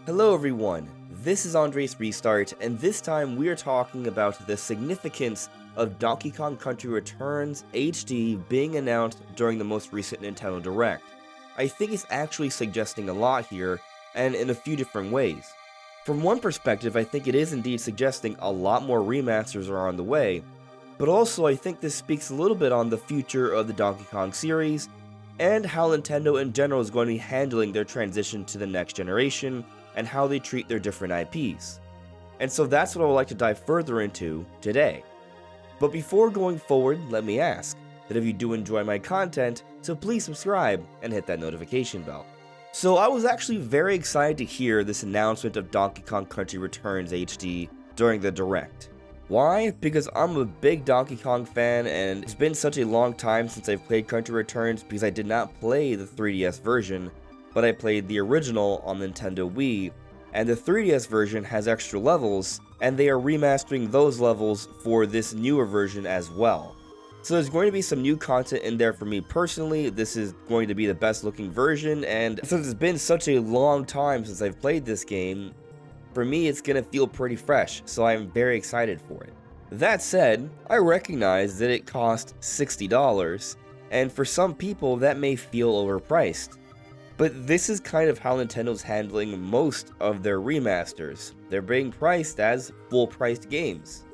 Hello everyone, this is AndresRestart, and this time we are talking about the significance of Donkey Kong Country Returns HD being announced during the most recent Nintendo Direct. I think it's actually suggesting a lot here, and in a few different ways. From one perspective, I think it is indeed suggesting a lot more remasters are on the way, but also I think this speaks a little bit on the future of the Donkey Kong series, and how Nintendo in general is going to be handling their transition to the next generation, and how they treat their different IPs. And so that's what I would like to dive further into today. But before going forward, let me ask that if you do enjoy my content, so please subscribe and hit that notification bell. So I was actually very excited to hear this announcement of Donkey Kong Country Returns HD during the Direct. Why? Because I'm a big Donkey Kong fan, and it's been such a long time since I've played Country Returns because I did not play the 3DS version, but I played the original on Nintendo Wii, and the 3DS version has extra levels, and they are remastering those levels for this newer version as well. So there's going to be some new content in there for me personally. This is going to be the best looking version, and since it's been such a long time since I've played this game, for me it's going to feel pretty fresh, so I'm very excited for it. That said, I recognize that it cost $60, and for some people that may feel overpriced. But this is kind of how Nintendo's handling most of their remasters. They're being priced as full-priced games.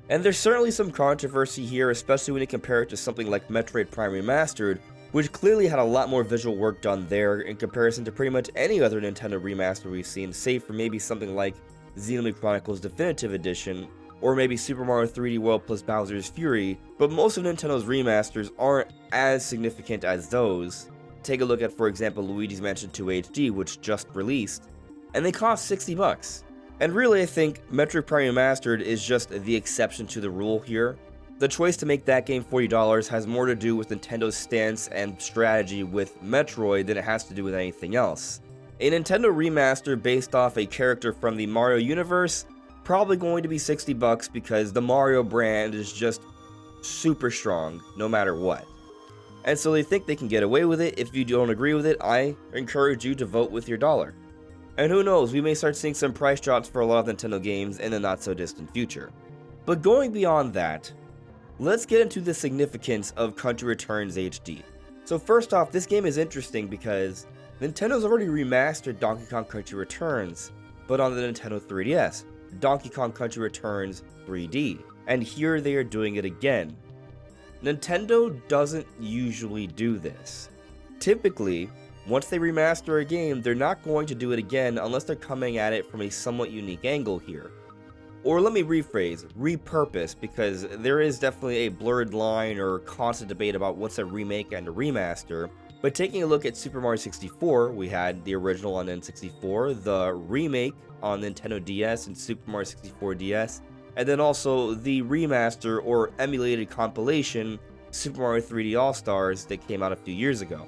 And there's certainly some controversy here, especially when you compare it to something like Metroid Prime Remastered, which clearly had a lot more visual work done there in comparison to pretty much any other Nintendo remaster we've seen, save for maybe something like Xenoblade Chronicles Definitive Edition, or maybe Super Mario 3D World plus Bowser's Fury, but most of Nintendo's remasters aren't as significant as those. Take a look at, for example, Luigi's Mansion 2 HD, which just released, and they cost $60. And really, I think Metroid Prime Remastered is just the exception to the rule here. The choice to make that game $40 has more to do with Nintendo's stance and strategy with Metroid than it has to do with anything else. A Nintendo remaster based off a character from the Mario universe, probably going to be $60 because the Mario brand is just super strong, no matter what. And so they think they can get away with it. If you don't agree with it, I encourage you to vote with your dollar. And who knows, we may start seeing some price drops for a lot of Nintendo games in the not so distant future. But going beyond that, let's get into the significance of Country Returns HD. So first off, this game is interesting because Nintendo's already remastered Donkey Kong Country Returns, but on the Nintendo 3DS, Donkey Kong Country Returns 3D. And here they are doing it again. Nintendo doesn't usually do this. Typically, once they remaster a game, they're not going to do it again unless they're coming at it from a somewhat unique angle here. Or let me rephrase, repurpose, because there is definitely a blurred line or constant debate about what's a remake and a remaster. But taking a look at Super Mario 64, we had the original on N64, the remake on Nintendo DS and Super Mario 64 DS, and then also the remaster or emulated compilation, Super Mario 3D All-Stars, that came out a few years ago.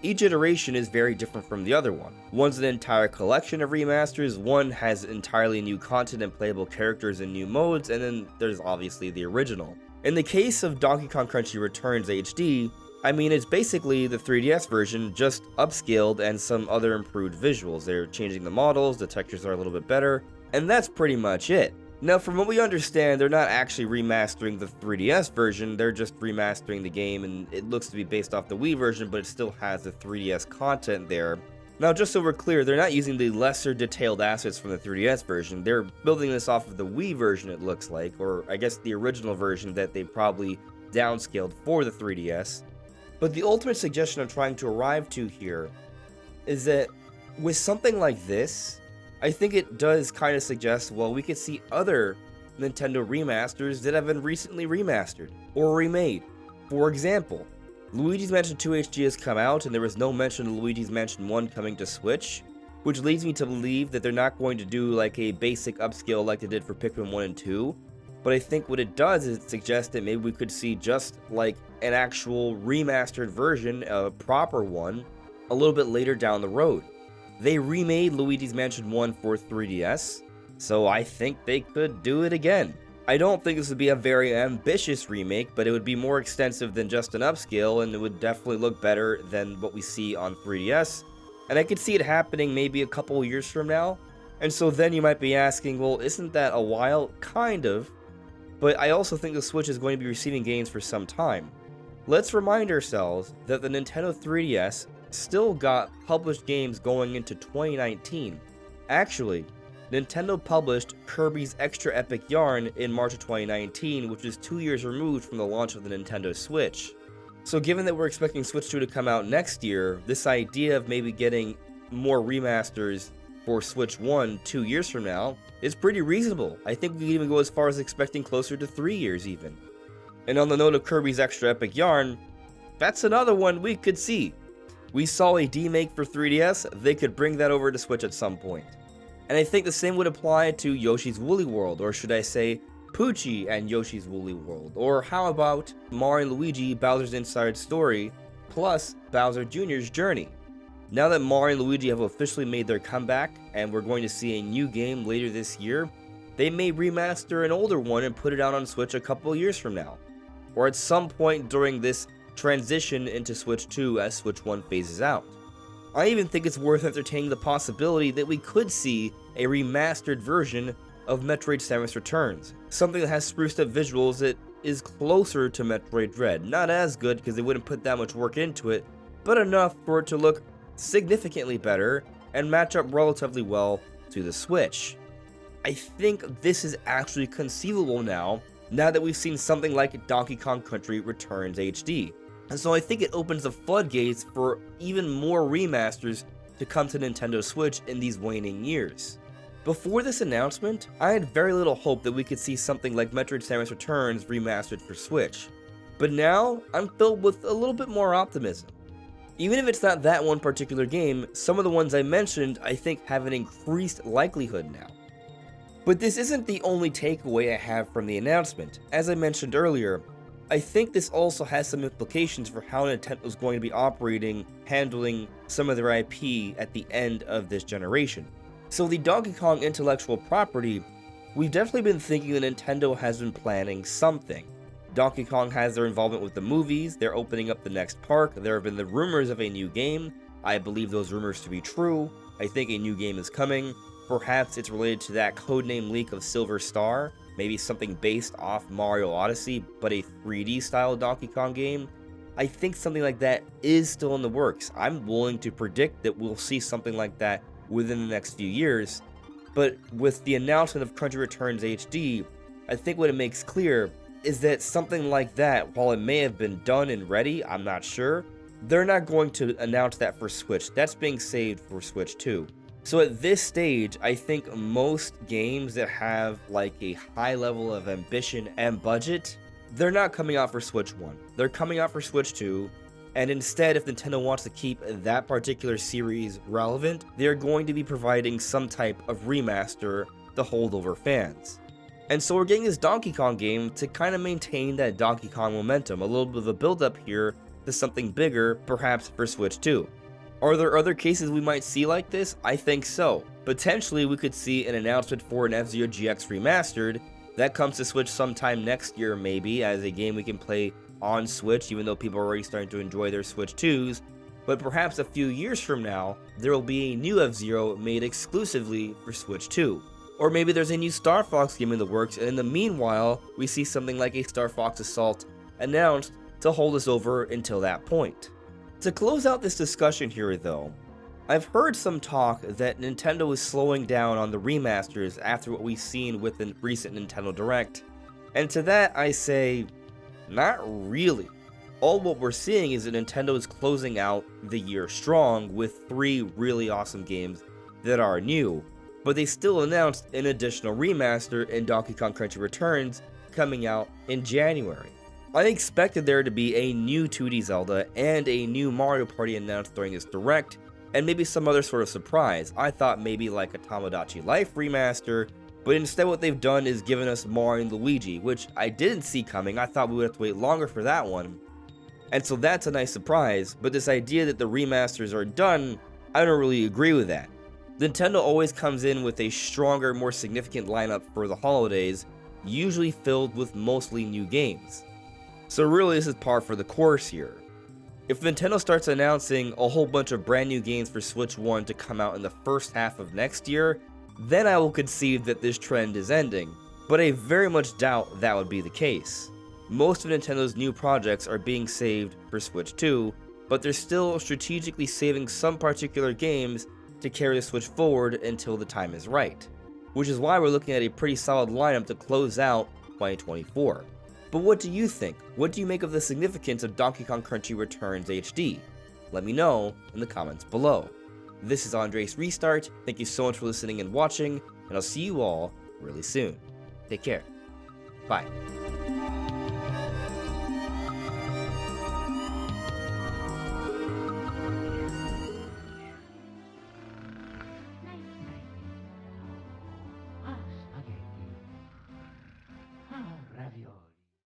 Each iteration is very different from the other one. One's an entire collection of remasters, one has entirely new content and playable characters and new modes, and then there's obviously the original. In the case of Donkey Kong Country Returns HD, I mean, it's basically the 3DS version, just upscaled and some other improved visuals. They're changing the models, the textures are a little bit better, and that's pretty much it. Now, from what we understand, they're not actually remastering the 3DS version, they're just remastering the game, and it looks to be based off the Wii version, but it still has the 3DS content there. Now, just so we're clear, they're not using the lesser detailed assets from the 3DS version, they're building this off of the Wii version, it looks like, or I guess the original version that they probably downscaled for the 3DS. But the ultimate suggestion I'm trying to arrive to here is that with something like this, I think it does kind of suggest, well, we could see other Nintendo remasters that have been recently remastered or remade. For example, Luigi's Mansion 2 HD has come out and there was no mention of Luigi's Mansion 1 coming to Switch, which leads me to believe that they're not going to do like a basic upscale like they did for Pikmin 1 and 2, but I think what it does is it suggests that maybe we could see just like an actual remastered version, a proper one, a little bit later down the road. They remade Luigi's Mansion 1 for 3DS, so I think they could do it again. I don't think this would be a very ambitious remake, but it would be more extensive than just an upscale, and it would definitely look better than what we see on 3DS. And I could see it happening maybe a couple years from now. And so then you might be asking, well, isn't that a while? Kind of. But I also think the Switch is going to be receiving games for some time. Let's remind ourselves that the Nintendo 3DS still got published games going into 2019. Actually, Nintendo published Kirby's Extra Epic Yarn in March of 2019, which is 2 years removed from the launch of the Nintendo Switch. So given that we're expecting Switch 2 to come out next year, this idea of maybe getting more remasters for Switch 1 2 years from now is pretty reasonable. I think we could even go as far as expecting closer to 3 years even. And on the note of Kirby's Extra Epic Yarn, that's another one we could see. We saw a demake for 3DS, they could bring that over to Switch at some point. And I think the same would apply to Yoshi's Woolly World, or should I say, Poochie and Yoshi's Woolly World. Or how about Mario and Luigi Bowser's Inside Story, plus Bowser Jr.'s Journey. Now that Mario and Luigi have officially made their comeback, and we're going to see a new game later this year, they may remaster an older one and put it out on Switch a couple years from now. Or at some point during this transition into Switch 2 as Switch 1 phases out. I even think it's worth entertaining the possibility that we could see a remastered version of Metroid Samus Returns, something that has spruced up visuals that is closer to Metroid Dread. Not as good because they wouldn't put that much work into it, but enough for it to look significantly better and match up relatively well to the Switch. I think this is actually conceivable now that we've seen something like Donkey Kong Country Returns HD. And so I think it opens the floodgates for even more remasters to come to Nintendo Switch in these waning years. Before this announcement, I had very little hope that we could see something like Metroid Samus Returns remastered for Switch. But now, I'm filled with a little bit more optimism. Even if it's not that one particular game, some of the ones I mentioned I think have an increased likelihood now. But this isn't the only takeaway I have from the announcement. As I mentioned earlier, I think this also has some implications for how Nintendo's going to be operating, handling some of their IP at the end of this generation. So the Donkey Kong intellectual property, we've definitely been thinking that Nintendo has been planning something. Donkey Kong has their involvement with the movies, they're opening up the next park, there have been the rumors of a new game. I believe those rumors to be true. I think a new game is coming. Perhaps it's related to that codename leak of Silver Star. Maybe something based off Mario Odyssey, but a 3D style Donkey Kong game. I think something like that is still in the works. I'm willing to predict that we'll see something like that within the next few years. But with the announcement of Country Returns HD, I think what it makes clear is that something like that, while it may have been done and ready, I'm not sure, they're not going to announce that for Switch. That's being saved for Switch 2. So at this stage, I think most games that have like a high level of ambition and budget, they're not coming out for Switch 1. They're coming out for Switch 2, and instead, if Nintendo wants to keep that particular series relevant, they're going to be providing some type of remaster to hold over fans. And so we're getting this Donkey Kong game to kind of maintain that Donkey Kong momentum, a little bit of a build-up here to something bigger, perhaps for Switch 2. Are there other cases we might see like this? I think so. Potentially, we could see an announcement for an F-Zero GX Remastered that comes to Switch sometime next year, maybe, as a game we can play on Switch, even though people are already starting to enjoy their Switch 2s. But perhaps a few years from now, there will be a new F-Zero made exclusively for Switch 2. Or maybe there's a new Star Fox game in the works, and in the meanwhile, we see something like a Star Fox Assault announced to hold us over until that point. To close out this discussion here though, I've heard some talk that Nintendo is slowing down on the remasters after what we've seen with the recent Nintendo Direct, and to that I say, not really. All what we're seeing is that Nintendo is closing out the year strong with 3 really awesome games that are new, but they still announced an additional remaster in Donkey Kong Country Returns coming out in January. I expected there to be a new 2D Zelda and a new Mario Party announced during this Direct, and maybe some other sort of surprise. I thought maybe like a Tomodachi Life remaster, but instead what they've done is given us Mario and Luigi, which I didn't see coming. I thought we would have to wait longer for that one. And so that's a nice surprise, but this idea that the remasters are done, I don't really agree with that. Nintendo always comes in with a stronger, more significant lineup for the holidays, usually filled with mostly new games. So really this is par for the course here. If Nintendo starts announcing a whole bunch of brand new games for Switch 1 to come out in the first half of next year, then I will concede that this trend is ending, but I very much doubt that would be the case. Most of Nintendo's new projects are being saved for Switch 2, but they're still strategically saving some particular games to carry the Switch forward until the time is right, which is why we're looking at a pretty solid lineup to close out 2024. But what do you think? What do you make of the significance of Donkey Kong Country Returns HD? Let me know in the comments below. This is AndresRestart, thank you so much for listening and watching, and I'll see you all really soon. Take care. Bye.